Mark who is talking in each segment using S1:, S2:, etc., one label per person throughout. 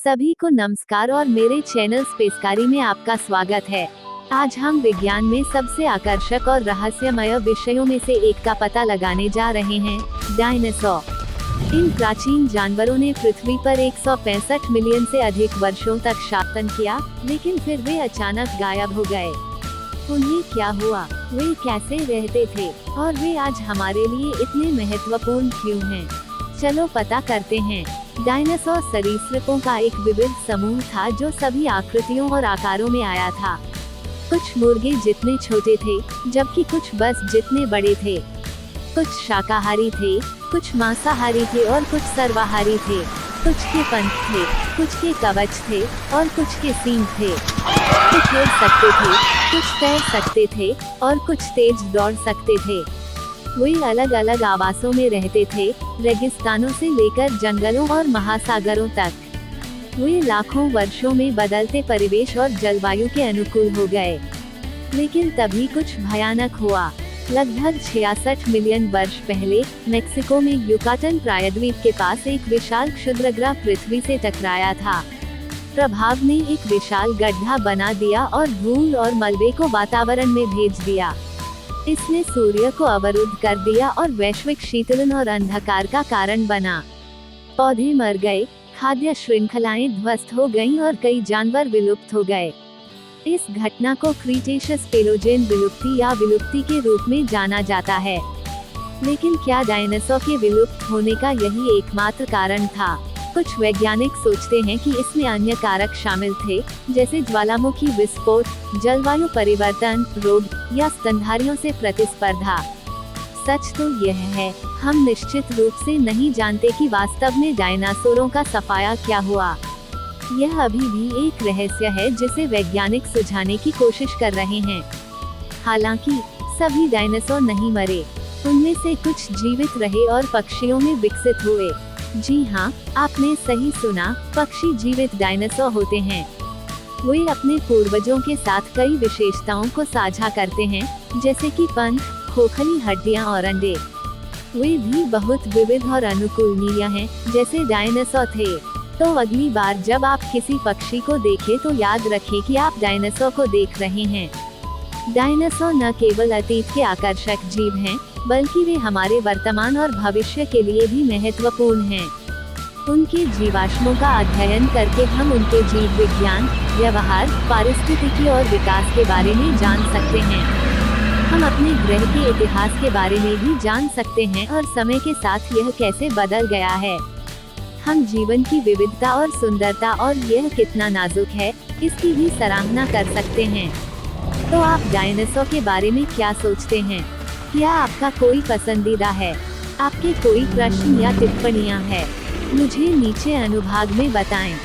S1: सभी को नमस्कार और मेरे चैनल स्पेसकारी में आपका स्वागत है। आज हम विज्ञान में सबसे आकर्षक और रहस्यमय विषयों में से एक का पता लगाने जा रहे हैं, डायनासोर। इन प्राचीन जानवरों ने पृथ्वी पर 165 मिलियन से अधिक वर्षों तक शासन किया, लेकिन फिर वे अचानक गायब हो गए। उन्हें क्या हुआ, वे कैसे रहते थे, और वे आज हमारे लिए इतने महत्वपूर्ण क्यों हैं? चलो पता करते हैं। डायनासोर सरीसृपों का एक विविध समूह था जो सभी आकृतियों और आकारों में आया था। कुछ मुर्गे जितने छोटे थे, जबकि कुछ बस जितने बड़े थे। कुछ शाकाहारी थे, कुछ मांसाहारी थे और कुछ सर्वाहारी थे। कुछ के पंख थे, कुछ के कवच थे और कुछ के सींग थे। कुछ उड़ सकते थे, कुछ तैर सकते थे और कुछ तेज दौड़ सकते थे। वे अलग अलग आवासों में रहते थे, रेगिस्तानों से लेकर जंगलों और महासागरों तक। वे लाखों वर्षों में बदलते परिवेश और जलवायु के अनुकूल हो गए। लेकिन तभी कुछ भयानक हुआ। लगभग 66 मिलियन वर्ष पहले मेक्सिको में युकाटन प्रायद्वीप के पास एक विशाल क्षुद्रग्रह पृथ्वी से टकराया था। प्रभाव ने एक विशाल गड्ढा बना दिया और धूल और मलबे को वातावरण में भेज दिया। इसने सूर्य को अवरुद्ध कर दिया और वैश्विक शीतलन और अंधकार का कारण बना। पौधे मर गए, खाद्य श्रृंखलाएं ध्वस्त हो गईं और कई जानवर विलुप्त हो गए। इस घटना को क्रीटेशियस पेलोजेन विलुप्ति या विलुप्ति के रूप में जाना जाता है। लेकिन क्या डायनासोर के विलुप्त होने का यही एकमात्र कारण था? कुछ वैज्ञानिक सोचते हैं कि इसमें अन्य कारक शामिल थे, जैसे ज्वालामुखी विस्फोट, जलवायु परिवर्तन, रोग या स्तनधारियों से प्रतिस्पर्धा। सच तो यह है, हम निश्चित रूप से नहीं जानते कि वास्तव में डायनासोरों का सफाया क्या हुआ। यह अभी भी एक रहस्य है जिसे वैज्ञानिक सुलझाने की कोशिश कर रहे हैं। हालांकि सभी डायनासोर नहीं मरे, उनमें से कुछ जीवित रहे और पक्षियों में विकसित हुए। जी हाँ, आपने सही सुना, पक्षी जीवित डायनासोर होते हैं। वे अपने पूर्वजों के साथ कई विशेषताओं को साझा करते हैं, जैसे कि पंख, खोखली हड्डियां और अंडे। वे भी बहुत विविध और अनुकूलनीय हैं, जैसे डायनासोर थे। तो अगली बार जब आप किसी पक्षी को देखें तो याद रखें कि आप डायनासोर को देख रहे हैं। डायनासोर न केवल अतीत के आकर्षक जीव हैं, बल्कि वे हमारे वर्तमान और भविष्य के लिए भी महत्वपूर्ण हैं। उनके जीवाश्मों का अध्ययन करके हम उनके जीव विज्ञान, व्यवहार, पारिस्थितिकी और विकास के बारे में जान सकते हैं। हम अपने ग्रह के इतिहास के बारे में भी जान सकते हैं और समय के साथ यह कैसे बदल गया है। हम जीवन की विविधता और सुंदरता और यह कितना नाजुक है, इसकी भी सराहना कर सकते हैं। तो आप डायनासोर के बारे में क्या सोचते हैं? क्या आपका कोई पसंदीदा है? आपके कोई प्रश्न या टिप्पणियां हैं? मुझे नीचे अनुभाग में बताएं।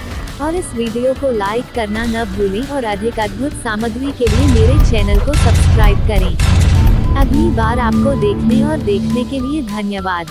S1: और इस वीडियो को लाइक करना न भूलें और अधिक अद्भुत सामग्री के लिए मेरे चैनल को सब्सक्राइब करें। अगली बार आपको देखने के लिए धन्यवाद।